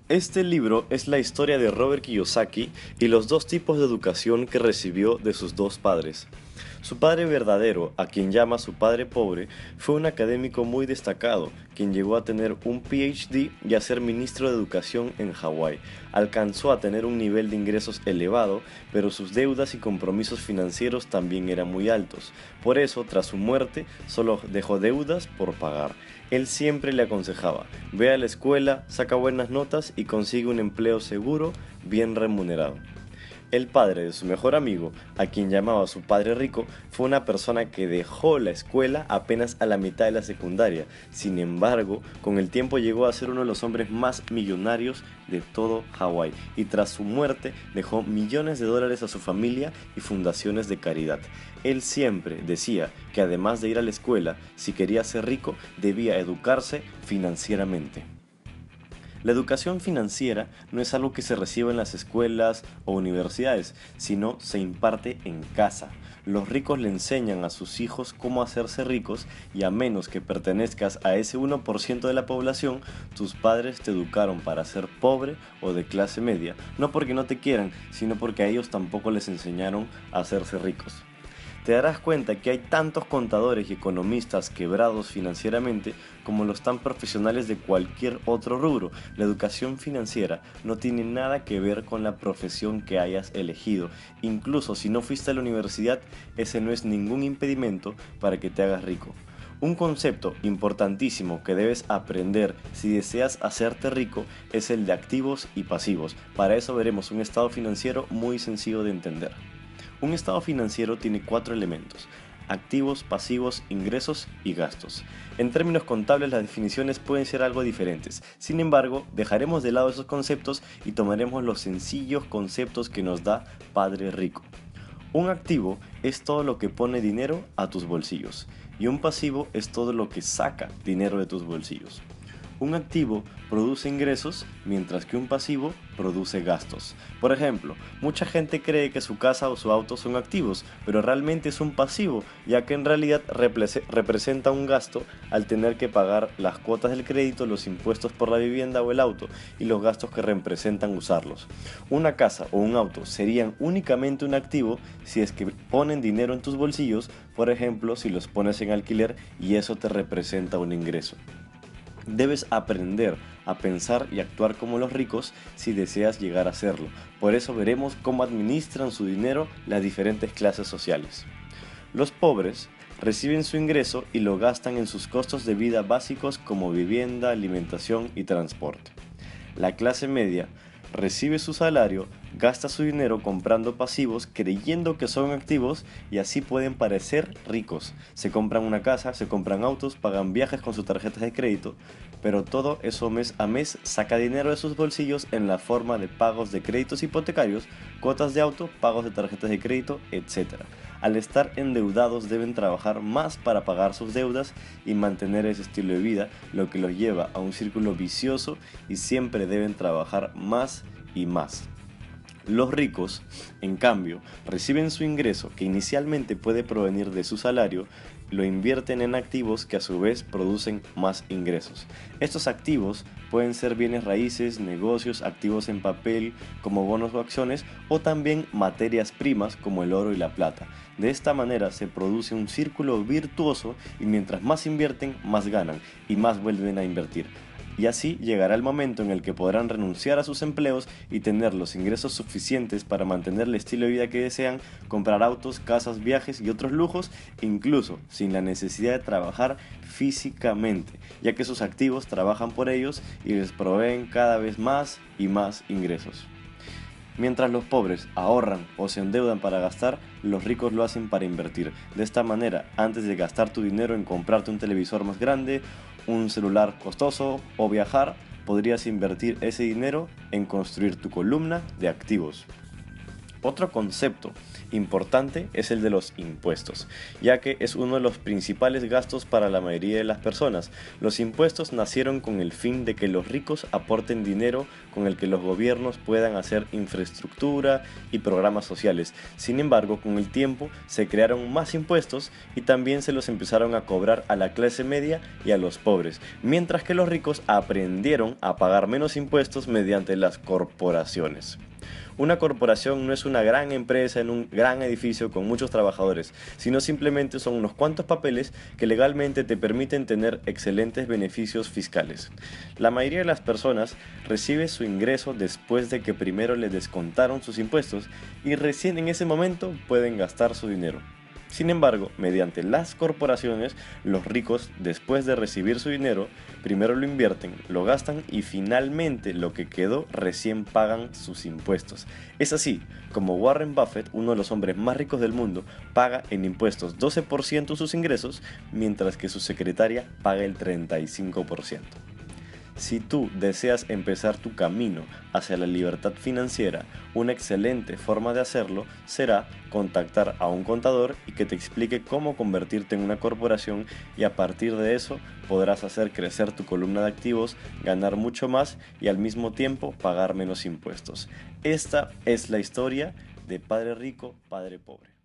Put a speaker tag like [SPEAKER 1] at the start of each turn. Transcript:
[SPEAKER 1] Este libro es la historia de Robert Kiyosaki y los dos tipos de educación que recibió de sus dos padres. Su padre verdadero, a quien llama su padre pobre, fue un académico muy destacado, quien llegó a tener un PhD y a ser ministro de Educación en Hawái. Alcanzó a tener un nivel de ingresos elevado, pero sus deudas y compromisos financieros también eran muy altos. Por eso, tras su muerte, solo dejó deudas por pagar. Él siempre le aconsejaba: ve a la escuela, saca buenas notas y consigue un empleo seguro, bien remunerado. El padre de su mejor amigo, a quien llamaba su padre rico, fue una persona que dejó la escuela apenas a la mitad de la secundaria. Sin embargo, con el tiempo llegó a ser uno de los hombres más millonarios de todo Hawái y tras su muerte dejó millones de dólares a su familia y fundaciones de caridad. Él siempre decía que además de ir a la escuela, si quería ser rico, debía educarse financieramente. La educación financiera no es algo que se reciba en las escuelas o universidades, sino se imparte en casa. Los ricos le enseñan a sus hijos cómo hacerse ricos y a menos que pertenezcas a ese 1% de la población, tus padres te educaron para ser pobre o de clase media, no porque no te quieran, sino porque a ellos tampoco les enseñaron a hacerse ricos. Te darás cuenta que hay tantos contadores y economistas quebrados financieramente como los tan profesionales de cualquier otro rubro. La educación financiera no tiene nada que ver con la profesión que hayas elegido. Incluso si no fuiste a la universidad, ese no es ningún impedimento para que te hagas rico. Un concepto importantísimo que debes aprender si deseas hacerte rico es el de activos y pasivos. Para eso veremos un estado financiero muy sencillo de entender. Un estado financiero tiene cuatro elementos: activos, pasivos, ingresos y gastos. En términos contables las definiciones pueden ser algo diferentes, sin embargo dejaremos de lado esos conceptos y tomaremos los sencillos conceptos que nos da Padre Rico. Un activo es todo lo que pone dinero a tus bolsillos y un pasivo es todo lo que saca dinero de tus bolsillos. Un activo produce ingresos, mientras que un pasivo produce gastos. Por ejemplo, mucha gente cree que su casa o su auto son activos, pero realmente es un pasivo, ya que en realidad representa un gasto al tener que pagar las cuotas del crédito, los impuestos por la vivienda o el auto y los gastos que representan usarlos. Una casa o un auto serían únicamente un activo si es que ponen dinero en tus bolsillos, por ejemplo, si los pones en alquiler y eso te representa un ingreso. Debes aprender a pensar y actuar como los ricos si deseas llegar a serlo. Por eso veremos cómo administran su dinero las diferentes clases sociales. Los pobres reciben su ingreso y lo gastan en sus costos de vida básicos como vivienda, alimentación y transporte. La clase media recibe su salario, gasta su dinero comprando pasivos creyendo que son activos y así pueden parecer ricos. Se compran una casa, se compran autos, pagan viajes con sus tarjetas de crédito, pero todo eso mes a mes saca dinero de sus bolsillos en la forma de pagos de créditos hipotecarios, cuotas de auto, pagos de tarjetas de crédito, etc. Al estar endeudados deben trabajar más para pagar sus deudas y mantener ese estilo de vida, lo que los lleva a un círculo vicioso y siempre deben trabajar más y más. Los ricos, en cambio, reciben su ingreso, que inicialmente puede provenir de su salario, lo invierten en activos que a su vez producen más ingresos. Estos activos pueden ser bienes raíces, negocios, activos en papel como bonos o acciones o también materias primas como el oro y la plata. De esta manera se produce un círculo virtuoso y mientras más invierten, más ganan y más vuelven a invertir. Y así llegará el momento en el que podrán renunciar a sus empleos y tener los ingresos suficientes para mantener el estilo de vida que desean, comprar autos, casas, viajes y otros lujos, incluso sin la necesidad de trabajar físicamente, ya que sus activos trabajan por ellos y les proveen cada vez más y más ingresos. Mientras los pobres ahorran o se endeudan para gastar, los ricos lo hacen para invertir. De esta manera, antes de gastar tu dinero en comprarte un televisor más grande, un celular costoso o viajar, podrías invertir ese dinero en construir tu columna de activos. Otro concepto importante es el de los impuestos, ya que es uno de los principales gastos para la mayoría de las personas. Los impuestos nacieron con el fin de que los ricos aporten dinero con el que los gobiernos puedan hacer infraestructura y programas sociales. Sin embargo, con el tiempo se crearon más impuestos y también se los empezaron a cobrar a la clase media y a los pobres, mientras que los ricos aprendieron a pagar menos impuestos mediante las corporaciones. Una corporación no es una gran empresa en un gran edificio con muchos trabajadores, sino simplemente son unos cuantos papeles que legalmente te permiten tener excelentes beneficios fiscales. La mayoría de las personas recibe su ingreso después de que primero le descontaron sus impuestos y recién en ese momento pueden gastar su dinero. Sin embargo, mediante las corporaciones, los ricos, después de recibir su dinero, primero lo invierten, lo gastan y finalmente lo que quedó recién pagan sus impuestos. Es así como Warren Buffett, uno de los hombres más ricos del mundo, paga en impuestos 12% de sus ingresos, mientras que su secretaria paga el 35%. Si tú deseas empezar tu camino hacia la libertad financiera, una excelente forma de hacerlo será contactar a un contador y que te explique cómo convertirte en una corporación, y a partir de eso podrás hacer crecer tu columna de activos, ganar mucho más y al mismo tiempo pagar menos impuestos. Esta es la historia de Padre Rico, Padre Pobre.